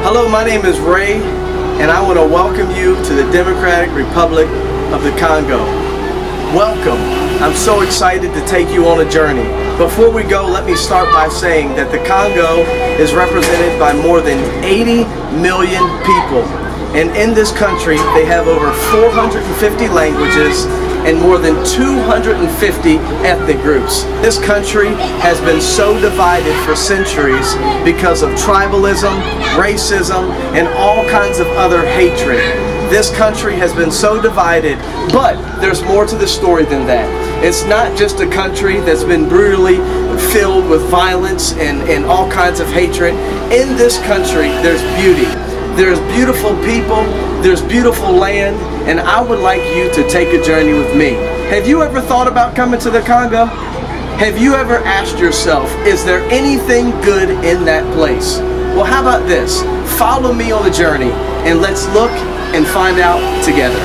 Hello, my name is Ray, and I want to welcome you to the Democratic Republic of the Congo. Welcome. I'm so excited to take you on a journey. Before we go, let me start by saying that the Congo is represented by more than 80 million people. And in this country, they have over 450 languages and more than 250 ethnic groups. This country has been so divided for centuries because of tribalism, racism, and all kinds of other hatred. This country has been so divided, but there's more to the story than that. It's not just a country that's been brutally filled with violence and all kinds of hatred. In this country, there's beauty. There's beautiful people, there's beautiful land, and I would like you to take a journey with me. Have you ever thought about coming to the Congo? Have you ever asked yourself, is there anything good in that place? Well, how about this? Follow me on the journey, and let's look and find out together.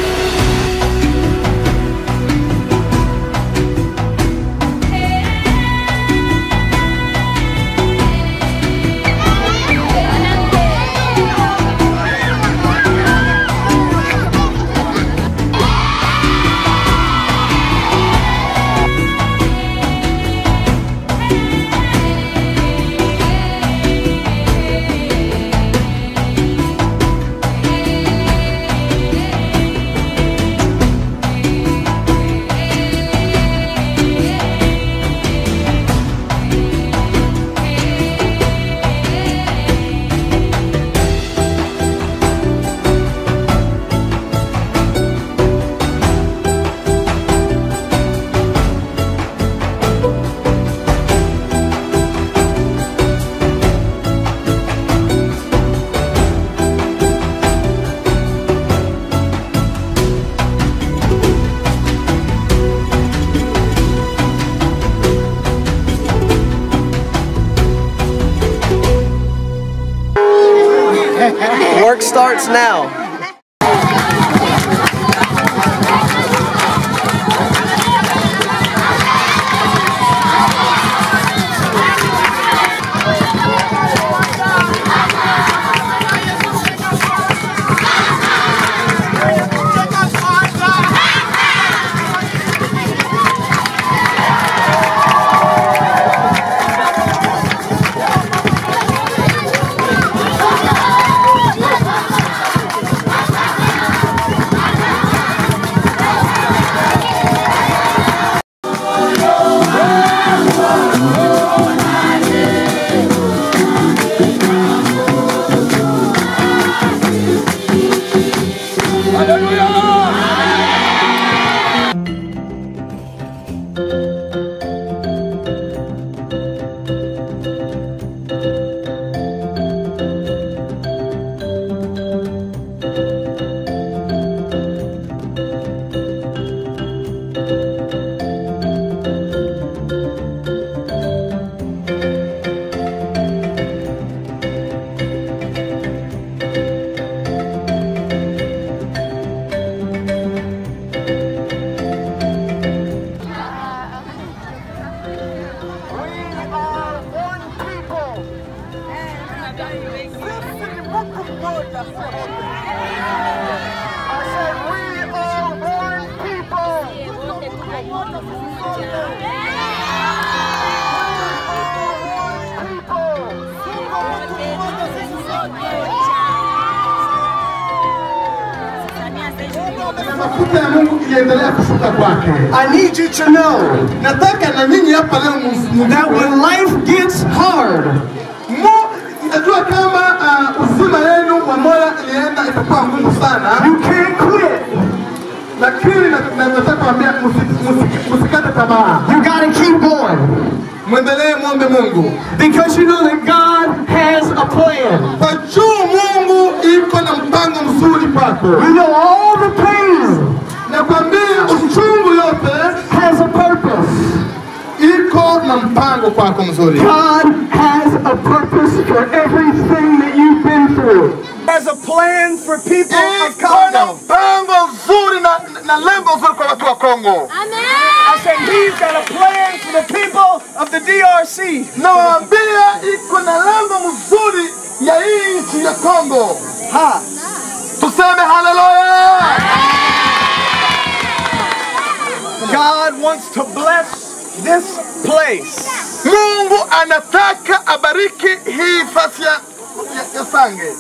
Work starts now. I need you to know that when life gets hard, you can't quit. You got to keep going. Because you know that God has a plan. We know all the pain has a purpose. God has a purpose for everything that you've been through. Has a plan for people of Congo. I said he's got a plan for the people of the DRC. Ha. God wants to bless this place. Mungu anataka abariki hii fasi ya Sange.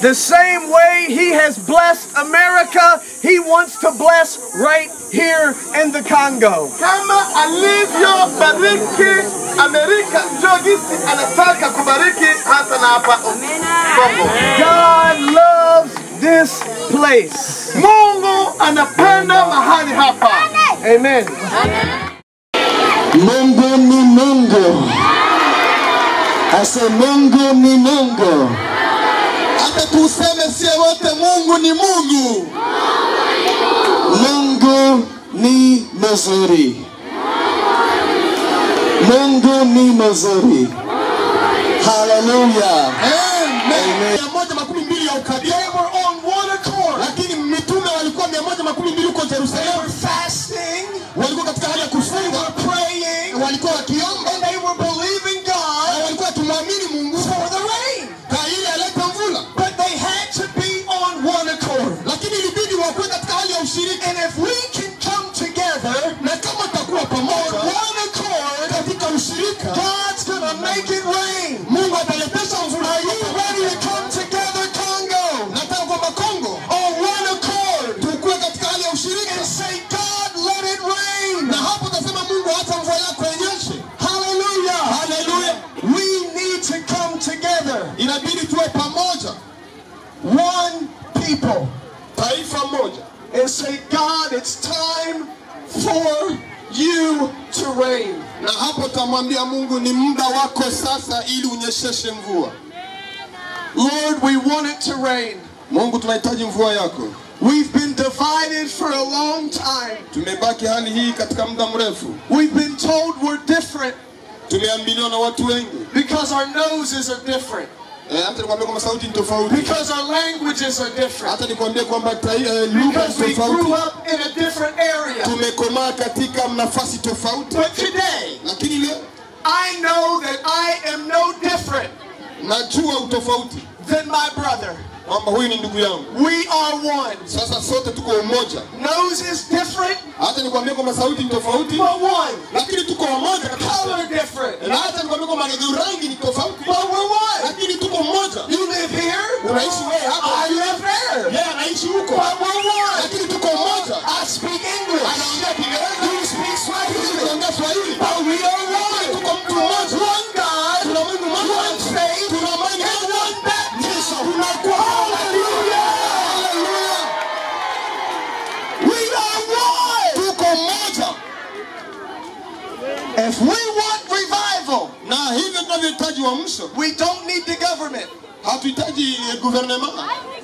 The same way he has blessed America, he wants to bless right here in the Congo. Kama alivyo bariki Amerika, jogisi anataka kubariki hata na hapa Kongo. God loves this place. Mungu anapenda mahali hapa. Amen. Mungu ni Mungu. I say Mungu ni Mungu. Hata tuseme sie wote Mungu ni Mungu. Mungu ni mzuri. Mungu ni mzuri. Hallelujah. Amen. 112 ya ukabila. They were on one accord. Lakini mitume walikuwa 112 huko Jerusalem. They were fasting. Walikuwa katika hali ya kufunga. They were praying. Walikuwa wakiomba. And they were believing God. Walikuwa tumwamini Mungu for the rain. Ili alete mvula. But they had to be on one accord. Lakini ilibidi wakuwe katika hali ya ushirika. And if we can come together, na kama tutakuwa pamoja on one accord katika ushirika, God's gonna make it rain. Mungu ataletesha mvula. Are you ready to come together, Congo? Nataka kwamba Congo on one accord tukue katika hali ya ushirika and say, God, let it rain. Na hapo tasema Mungu hata mvua yako inyeshe. Hallelujah. Hallelujah. We need to come together. Inabidi tuwe pamoja. One people. Taifa moja. And say, God, it's time for you to rain. Na hapo tamwambia Mungu ni muda wako sasa ili unyesheshe mvua. Lord, we want it to rain. Mungu tunahitaji mvua yako. We've been divided for a long time. Tumebaki hali hii katika muda mrefu. We've been told we're different. Tumeambiliwa na watu wengi. Because our noses are different. Hata nikwambie kwamba sauti ni tofauti. Because our languages are different. Hata nikwambie kwamba lugha ni tofauti. We grew up in a different area. Tumekomaa katika nafasi tofauti. But today, lakini leo, I know that I am no different. Najua utofauti than my brother. Kwamba huyu ni ndugu yangu. We are one. Sasa sote tuko umoja. Nose is different. Hata nikwambie kwamba sauti ni tofauti. But one. Lakini tuko umoja katika color different. Na hata nikwambie kwamba rangi ni tofauti. But we're one. Lakini tuko umoja. You live here. Unaishi wewe hapa. I live there. Yeah, anaishi huko. But we're one. Lakini tuko umoja. I speak English. Anaongea Kiingereza. You speak Swahili. Anaongea Swahili. But we are one. Tuko mtu mmoja. One God. Tuna Mungu mmoja. One faith. Tuna imani and one baptism. Tunakuwa hallelujah. Hallelujah. We are one. Tuko mmoja. If we want revival, na hivyo tunavyohitaji uamsho, we don't need the government. Hatuhitaji gouvernement.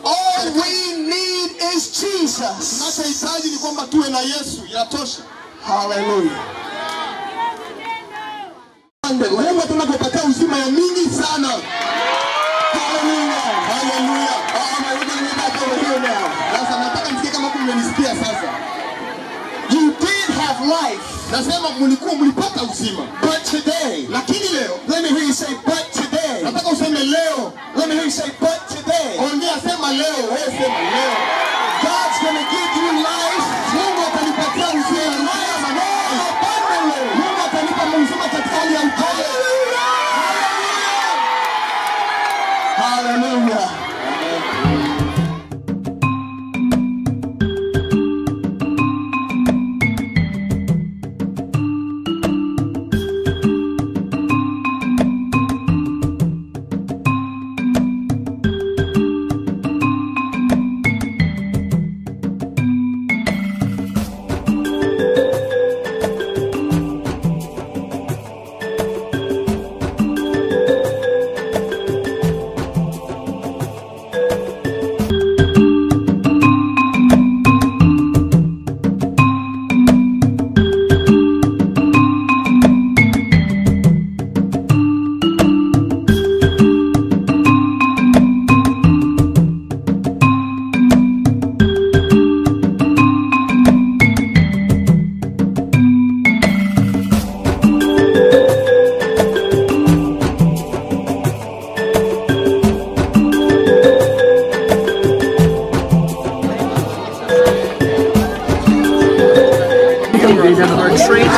All we need is Jesus. Tunachohitaji ni kwamba tuwe na Yesu, inatosha. Hallelujah. Mungu tunapopata uzima ya mingi sana. Hallelujah. Hallelujah. Sasa nataka msikie kama mmenisikia sasa. You did have life. Nasema mlipata uzima. But today, lakini leo, let me hear you say but today. Nataka useme leo. Let me hear you say but today. Ongea sema leo, wewe sema leo. God's going to give you life. Mungu atanipatia uzima. Mungu atanipa uzima katika hali ya upole. Hallelujah.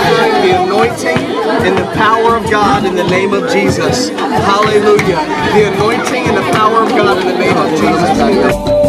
transfer the anointing and the power of God in the name of Jesus. Hallelujah. The anointing and the power of God in the name of Jesus.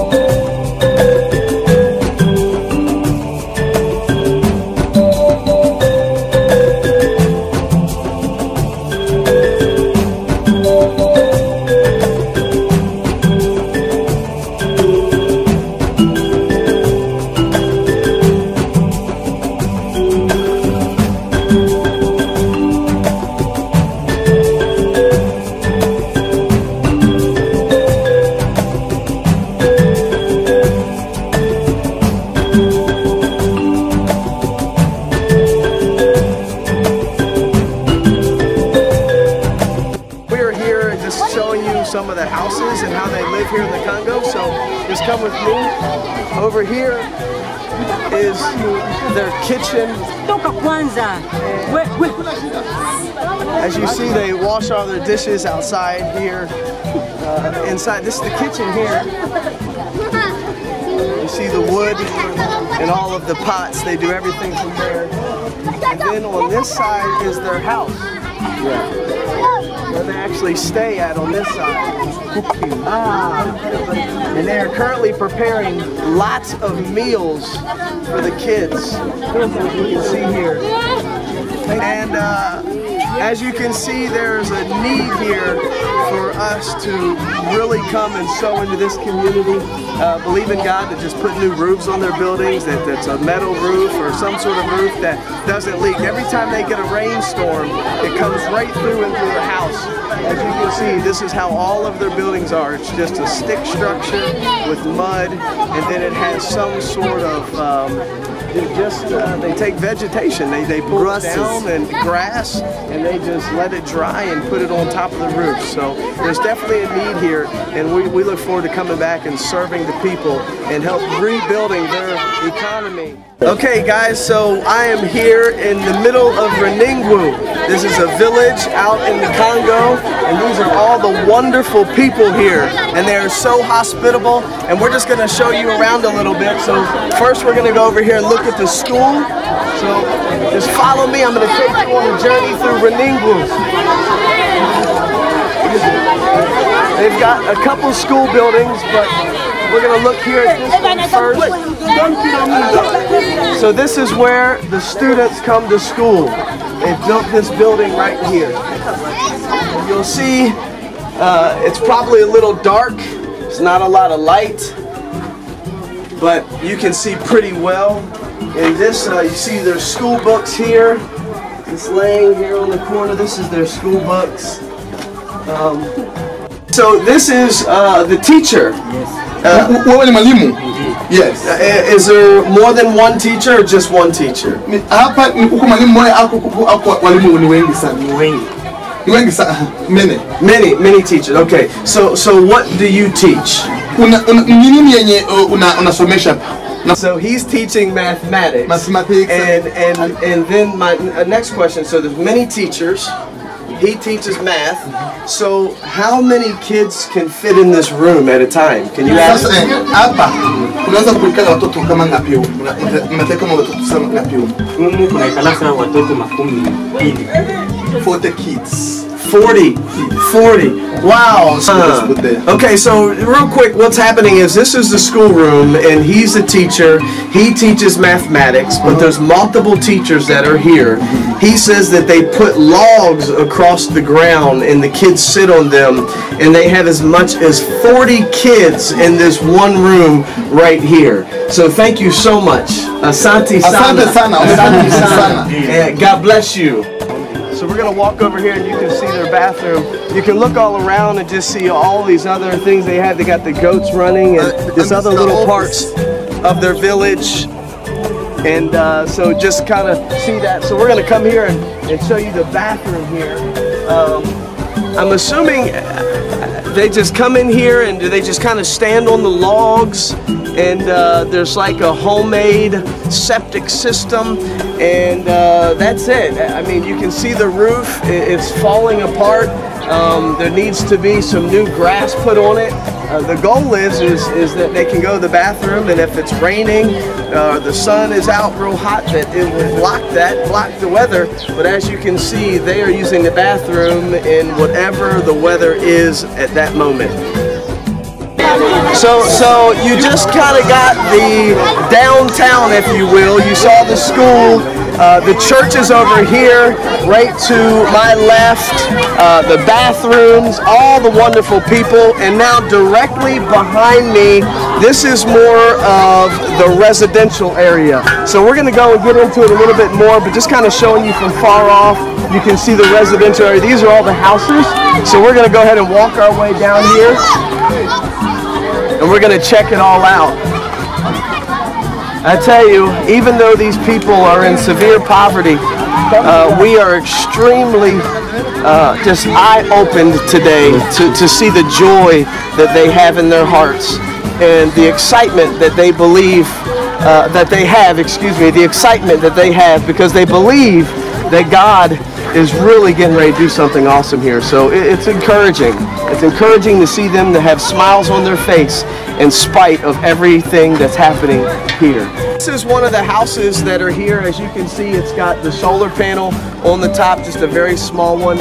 Some of the houses and how they live here in the Congo, so just come with me. Over here is their kitchen. As you see, they wash all their dishes outside here. Inside, this is the kitchen here. You see the wood and all of the pots. They do everything from there. And then on this side is their house. Where they actually stay at on this side. And they are currently preparing lots of meals for the kids, as you can see here. And as you can see, there's a need here for us to really come and sow into this community. Believe in God to just put new roofs on their buildings, that's a metal roof or some sort of roof that doesn't leak. Every time they get a rainstorm, it comes right through into their house. As you can see, this is how all of their buildings are. It's just a stick structure with mud, and then it has some sort of they take vegetation, they pull it down and grass, and they just let it dry and put it on top of the roof. So there's definitely a need here, and we look forward to coming back and serving the people and help rebuilding their economy. Okay guys, so I am here in the middle of Luningu. This is a village out in the Congo, and these are all the wonderful people here, and they are so hospitable, and we're just going to show you around a little bit. So first we're going to go over here and look at the school. So just follow me, I'm going to take you on a journey through Luningu. They've got a couple school buildings, but we're going to look here at this one first. So this is where the students come to school. They've built this building right here. You'll see it's probably a little dark. There's not a lot of light, but you can see pretty well. In this, you see their school books here. It's laying here on the corner. This is their school books. So this is the teacher. Yes. Is there more than one teacher or just one teacher? Many teachers. Okay. So what do you teach? So he's teaching mathematics. And then my next question. So there's many teachers. He teaches math. So how many kids can fit in this room at a time? Can you ask? 40 kids. 40. Wow. Okay, so real quick, what's happening is this is the schoolroom, and he's a teacher. He teaches mathematics, but there's multiple teachers that are here. He says that they put logs across the ground, and the kids sit on them, and they have as much as 40 kids in this one room right here. So thank you so much. Asante sana. Asante sana. And God bless you. So we're going to walk over here and you can see their bathroom. You can look all around and just see all these other things they have. They got the goats running and this other little parts of their village. And so just kind of see that. So we're going to come here and show you the bathroom here. I'm assuming they just come in here and do they just kind of stand on the logs, and there's like a homemade septic system, and that's it. I mean, you can see the roof, it's falling apart. There needs to be some new grass put on it, The goal is that they can go to the bathroom, and if it's raining, the sun is out real hot, that it will block the weather. But as you can see, they are using the bathroom in whatever the weather is at that moment. So you just kind of got the downtown, if you will. You saw the school. The church is over here, right to my left, the bathrooms, all the wonderful people, and now directly behind me, this is more of the residential area. So we're going to go and get into it a little bit more, but just kind of showing you from far off, you can see the residential area. These are all the houses, so we're going to go ahead and walk our way down here, and we're going to check it all out. I tell you, even though these people are in severe poverty, we are extremely just eye-opened today to see the joy that they have in their hearts and the excitement that they believe that they have, the excitement that they have because they believe that God is really getting ready to do something awesome here. So it's encouraging. It's encouraging to see them to have smiles on their face in spite of everything that's happening here. This is one of the houses that are here. As you can see, it's got the solar panel on the top, just a very small one.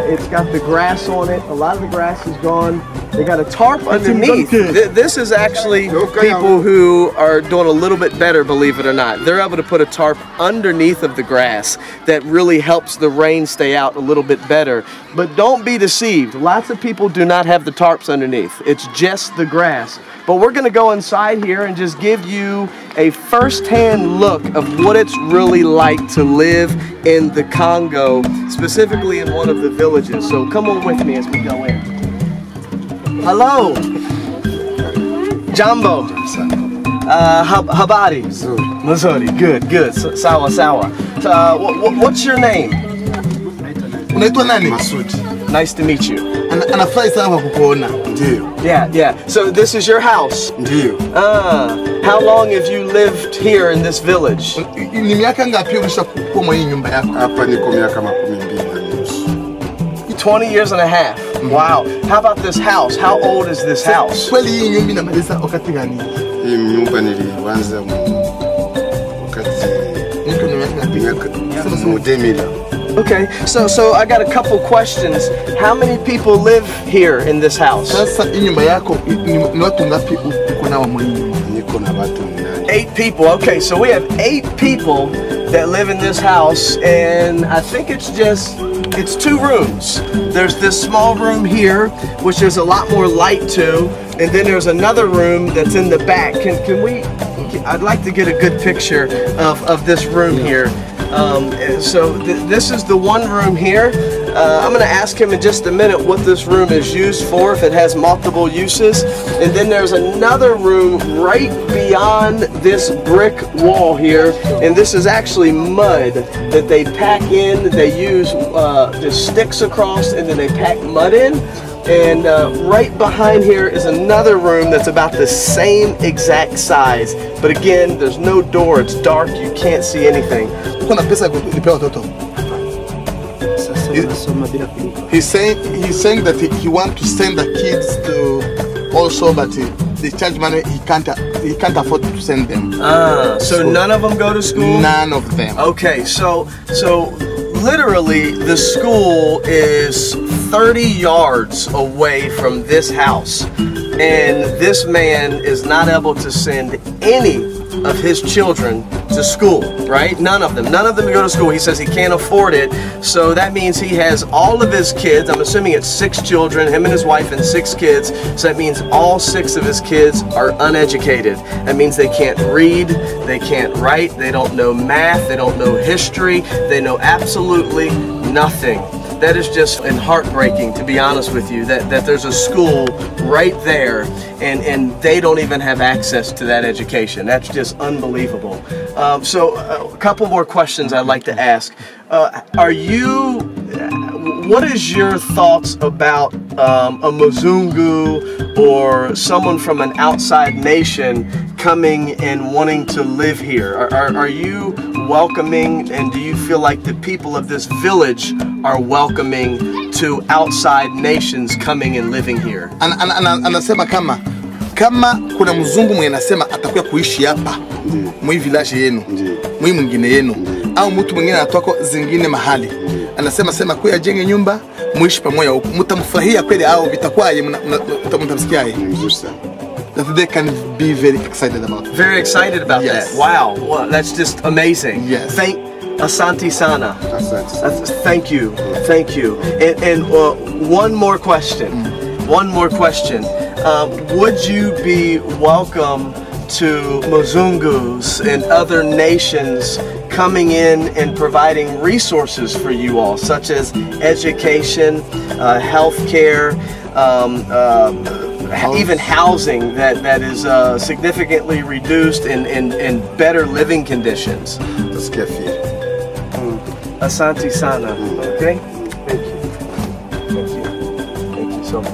It's got the grass on it. A lot of the grass is gone. They got a tarp underneath. This is actually people who are doing a little bit better, believe it or not. They're able to put a tarp underneath of the grass that really helps the rain stay out a little bit better. But don't be deceived. Lots of people do not have the tarps underneath. It's just the grass. But we're going to go inside here and just give you a first-hand look of what it's really like to live in the Congo, specifically in one of the villages. So come on with me as we go in. Hello. Jambo. Habari. Mzuri. Good. Sawa. What's your name? Unaitwa nani? Masudi. Nice to meet you. Anafurahi sana kukuona. Ndio. Yeah. So this is your house? Ndio. How long have you lived here in this village? Ni miaka ngapi umeshakuwa mwa hii nyumba yako? Hapa niko miaka 12 na nusu. 20 years and a half. Wow. How about this house? How old is this house? Kweli hii nyumba inamaliza wakati gani? Hii nyumba nilianza wakati niko na miaka ngapi? Okay, so I got a couple questions. How many people live here in this house? Sasa hii nyumba yako ni watu ngapi uko nao mwa hii nyumba? Niko na watu 8 people. Okay, so we have 8 people that live in this house, and I think it's 2 rooms. There's this small room here, which there's a lot more light to, and then there's another room that's in the back. I'd like to get a good picture of this room here. This is the one room here. I'm going to ask him in just a minute what this room is used for, if it has multiple uses. And then there's another room right beyond this brick wall here. And this is actually mud that they pack in. They use the sticks across, and then they pack mud in. And right behind here is another room that's about the same exact size. But again, there's no door, it's dark, you can't see anything. He's saying that he wants to send the kids to also, but the charge money he can't afford to send them. So none of them go to school? None of them. Okay, so literally the school is 30 yards away from this house, and this man is not able to send any of his children to school, right? None of them go to school. He says he can't afford it, so that means he has all of his kids. I'm assuming it's 6 children, him and his wife and 6 kids, so that means all 6 of his kids are uneducated. That means they can't read, they can't write, they don't know math, they don't know history, they know absolutely nothing. That is just heartbreaking, to be honest with you, that there's a school right there and they don't even have access to that education. That's just unbelievable. So a couple more questions I'd like to ask. What is your thoughts about a Mzungu or someone from an outside nation coming and wanting to live here? Are you welcoming, and do you feel like the people of this village are welcoming to outside nations coming and living here? Anasema kama kuna mzungu mwenye anasema atakuja kuishi hapa mwi village yenu, mwi mwingine yenu, au mtu mwingine anatoka zingine mahali, anasema kuya jenge nyumba muishi pamoja huko, mtamfurahia kweli au vitakwaje? Mtamsikiaje? That they can be very excited about. Very excited about yes. that. Wow, well, that's just amazing. Yes. Asante sana. Asante. Thank you. And one more question. Would you be welcome to Mzungus and other nations coming in and providing resources for you all, such as education, healthcare, even housing that is significantly reduced and better living conditions? Nasikia feel. Asante sana. Okay? Thank you so much.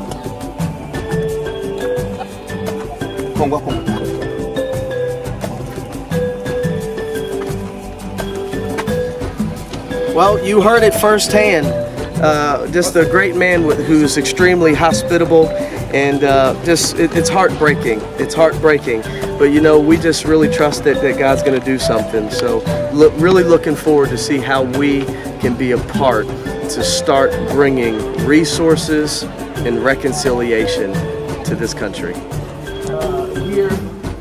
Well, you heard it firsthand. Just a great man who's extremely hospitable, and it's heartbreaking. It's heartbreaking, but you know, we just really trust that God's going to do something. So, really looking forward to see how we can be a part to start bringing resources and reconciliation to this country. Here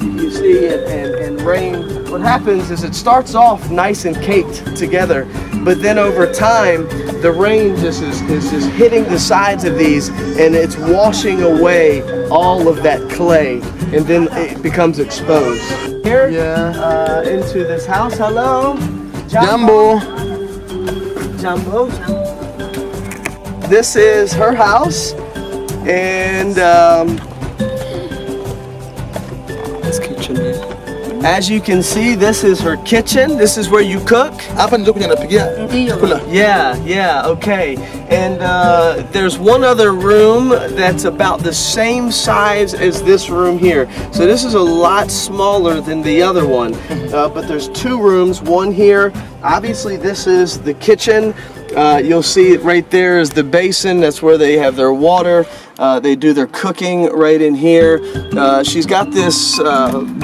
you see and rain. What happens is it starts off nice and caked together, but then over time the rain just is hitting the sides of these, and it's washing away all of that clay, and then it becomes exposed. Here, into this house. Hello, Jambo. Jambo. This is her house, and as you can see, this is her kitchen. This is where you cook. Yeah, okay. And there's one other room that's about the same size as this room here. So this is a lot smaller than the other one. But there's two rooms, one here. Obviously, this is the kitchen. You'll see it right there is the basin. That's where they have their water. They do their cooking right in here. She's got this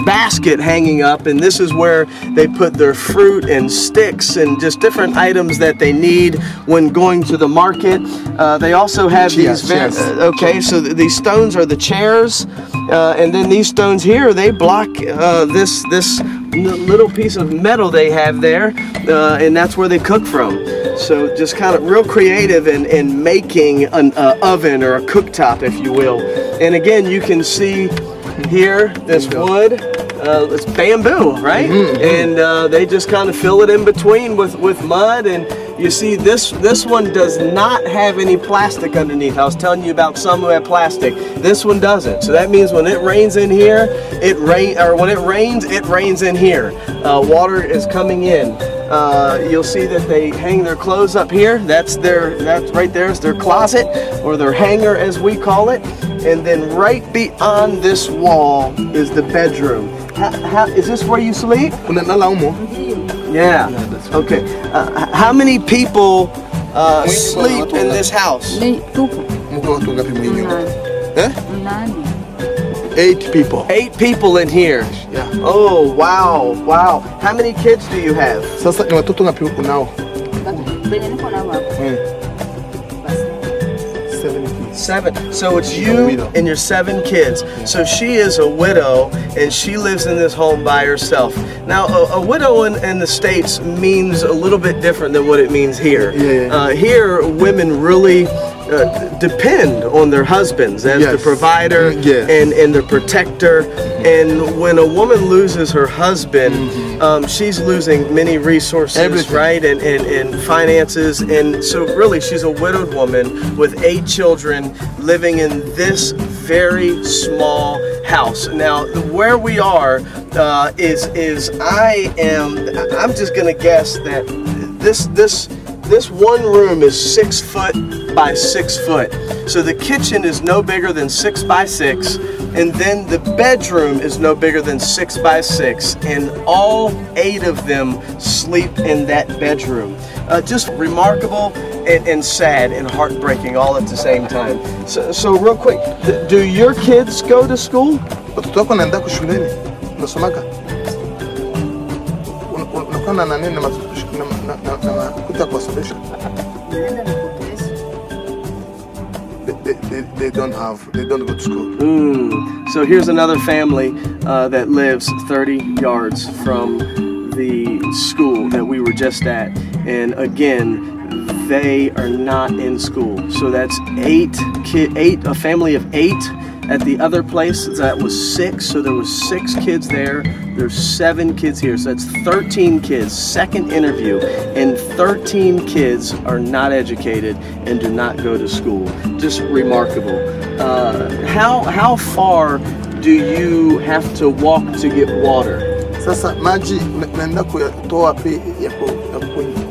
basket hanging up, and this is where they put their fruit and sticks and just different items that they need when going to the market. They also have these okay, so these stones are the chairs, and then these stones here, they block this little piece of metal they have there, and that's where they cook from. So just kind of real creative in making an oven or a cooktop, if you will. And again, you can see here this wood, it's bamboo, right? And they just kind of fill it in between with mud. And you see this one does not have any plastic underneath. I was telling you about some who have plastic. This one doesn't. So that means when it rains in here, when it rains in here. Water is coming in. You'll see that they hang their clothes up here. That's right there is their closet, or their hanger as we call it. And then right beyond this wall is the bedroom. Is this where you sleep? Yeah. Okay. How many people sleep in this house? 8 people. 8 people in here. Yeah. Oh, wow. How many kids do you have? Sasa ni watoto ngapi uko nao? 7. So it's you and your 7 kids. So she is a widow, and she lives in this home by herself. Now, a widow in the States means a little bit different than what it means here. Here, women really depend on their husbands as the provider and the protector. And when a woman loses her husband, she's losing many resources, right? And finances. And so really, she's a widowed woman with 8 children living in this very small house. Now, where we are I'm just gonna guess that this this one room is 6 foot by 6 foot. So the kitchen is no bigger than 6 by 6, and then the bedroom is no bigger than 6 by 6, and all 8 of them sleep in that bedroom. Just remarkable and sad and heartbreaking all at the same time. So real quick, do your kids go to school? Watoto wako wanaenda shuleni? Unasomaka? Unakuwa na nani na kuta kuwasomesha? They don't go to school. So here's another family that lives 30 yards from the school that we were just at, and again, they are not in school. So that's a family of 8. At the other place, that was 6. So there was 6 kids there. There's 7 kids here. So that's 13 kids. Second interview, and 13 kids are not educated and do not go to school. Just remarkable. How far do you have to walk to get water? Sasa maji naenda kuyatoa wapi ya kunywa?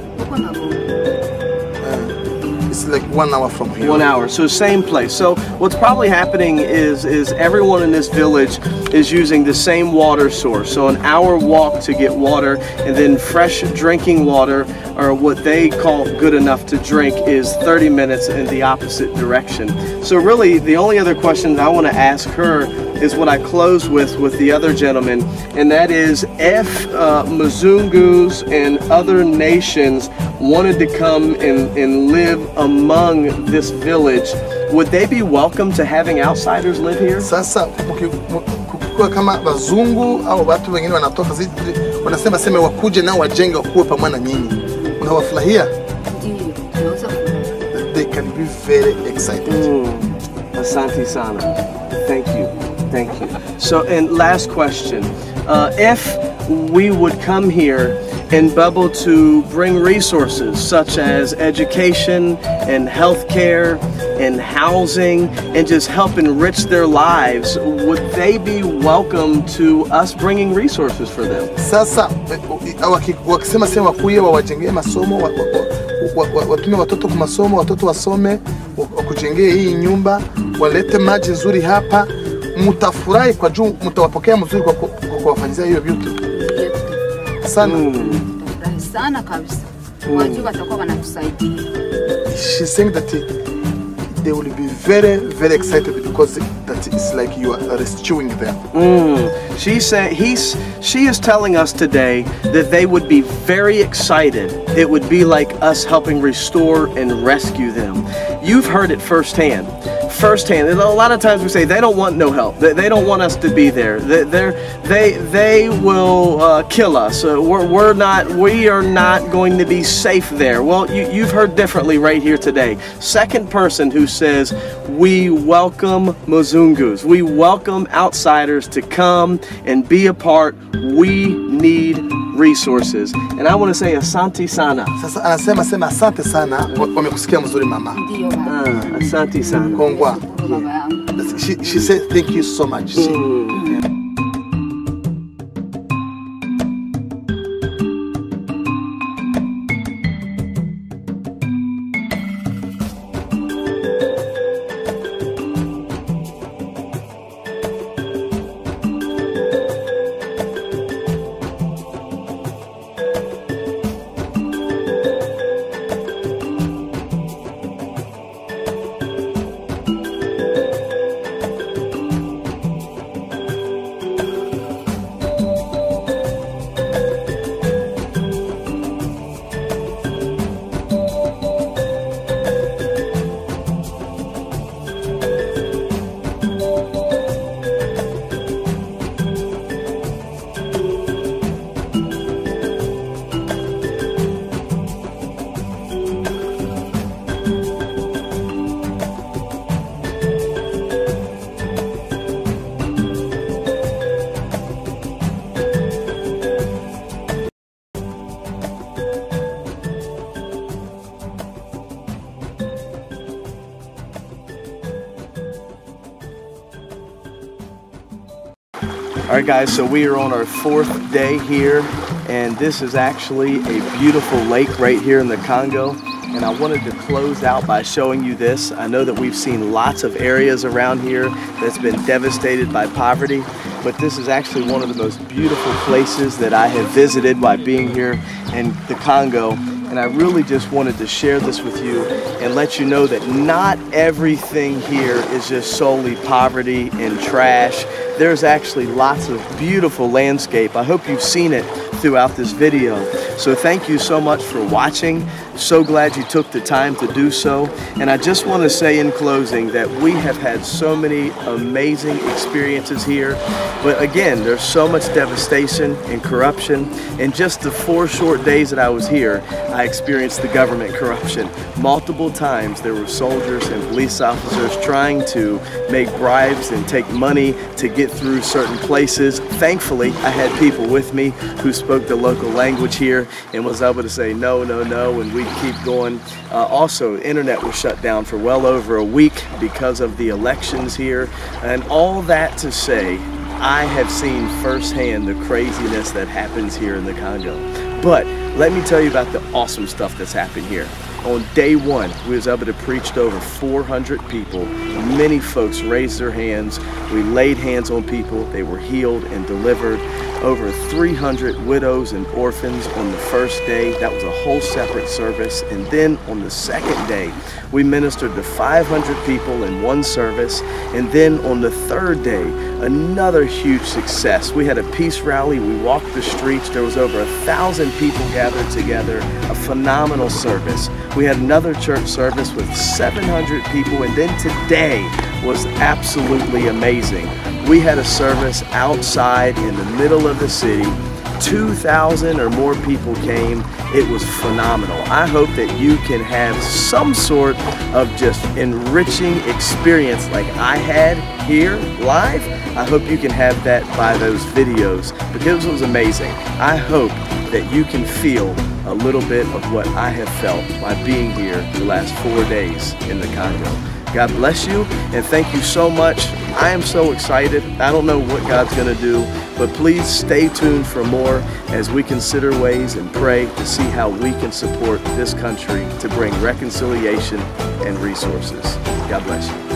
It's like 1 hour from here. 1 hour, so same place. So what's probably happening is everyone in this village is using the same water source. So an hour walk to get water, and then fresh drinking water, or what they call good enough to drink, is 30 minutes in the opposite direction. So really, the only other question I want to ask her is what I close with the other gentleman, and that is, if Mzungus and other nations wanted to come and live among this village, would they be welcome to having outsiders live here? Sasa kukua kama wazungu au watu wengine wanatoka wanasema sema wakuje nao wajenge wakuwe pamoja na nyinyi, unawafurahia? They can be very excited. Asante sana. Thank you. Thank you. So, and last question. If we would come here and be able to bring resources such as education and healthcare and housing and just help enrich their lives, would they be welcome to us bringing resources for them? Sasa wakisema sema wakuye wawajengee masomo, watume watoto kwa masomo, watoto wasome, wakujengee hii nyumba, walete maji nzuri hapa, mutafurahi kwa juu mtawapokea mzuri kwa kuwafanyia hiyo vitu. Sana. Sana kabisa. Wajua watakuwa wanatusaidia. She's saying that they will be very, very excited because that it's like you are rescuing them. She is telling us today that they would be very excited. It would be like us helping restore and rescue them. You've heard it firsthand. And a lot of times we say they don't want no help. They don't want us to be there. They will kill us. We are not going to be safe there. Well, you've heard differently right here today. Second person who says, we welcome Mzungus. We welcome outsiders to come and be a part. We need resources. And I want to say asante sana. Sasa anasema sema asante sana, wamekusikia mzuri mama. Asante sana. Kongwa. She said thank you so much. All right, guys, so we are on our 4th day here, and this is actually a beautiful lake right here in the Congo. And I wanted to close out by showing you this. I know that we've seen lots of areas around here that's been devastated by poverty, but this is actually one of the most beautiful places that I have visited while being here in the Congo. And I really just wanted to share this with you and let you know that not everything here is just solely poverty and trash. There's actually lots of beautiful landscape. I hope you've seen it throughout this video. So thank you so much for watching. So glad you took the time to do so. And I just want to say in closing that we have had so many amazing experiences here. But again, there's so much devastation and corruption. In just the 4 short days that I was here, I experienced the government corruption. Multiple times there were soldiers and police officers trying to make bribes and take money to get through certain places. Thankfully, I had people with me who spoke the local language here and was able to say no, no, no, and we'd keep going. Also, internet was shut down for well over a week because of the elections here. And all that to say, I have seen firsthand the craziness that happens here in the Congo. But let me tell you about the awesome stuff that's happened here. On day 1, we was able to preach to over 400 people. Many folks raised their hands. We laid hands on people. They were healed and delivered. Over 300 widows and orphans on the first day. That was a whole separate service. And then on the second day, we ministered to 500 people in one service. And then on the third day, another huge success. We had a peace rally. We walked the streets. There was over 1,000 people gathered together. A phenomenal service. We had another church service with 700 people. And then today was absolutely amazing. We had a service outside in the middle of the city. 2,000 or more people came. It was phenomenal. I hope that you can have some sort of just enriching experience like I had here live. I hope you can have that by those videos because it was amazing. I hope that you can feel a little bit of what I have felt by being here the last 4 days in the Congo. God bless you and thank you so much. I am so excited. I don't know what God's going to do, but please stay tuned for more as we consider ways and pray to see how we can support this country to bring reconciliation and resources. God bless you.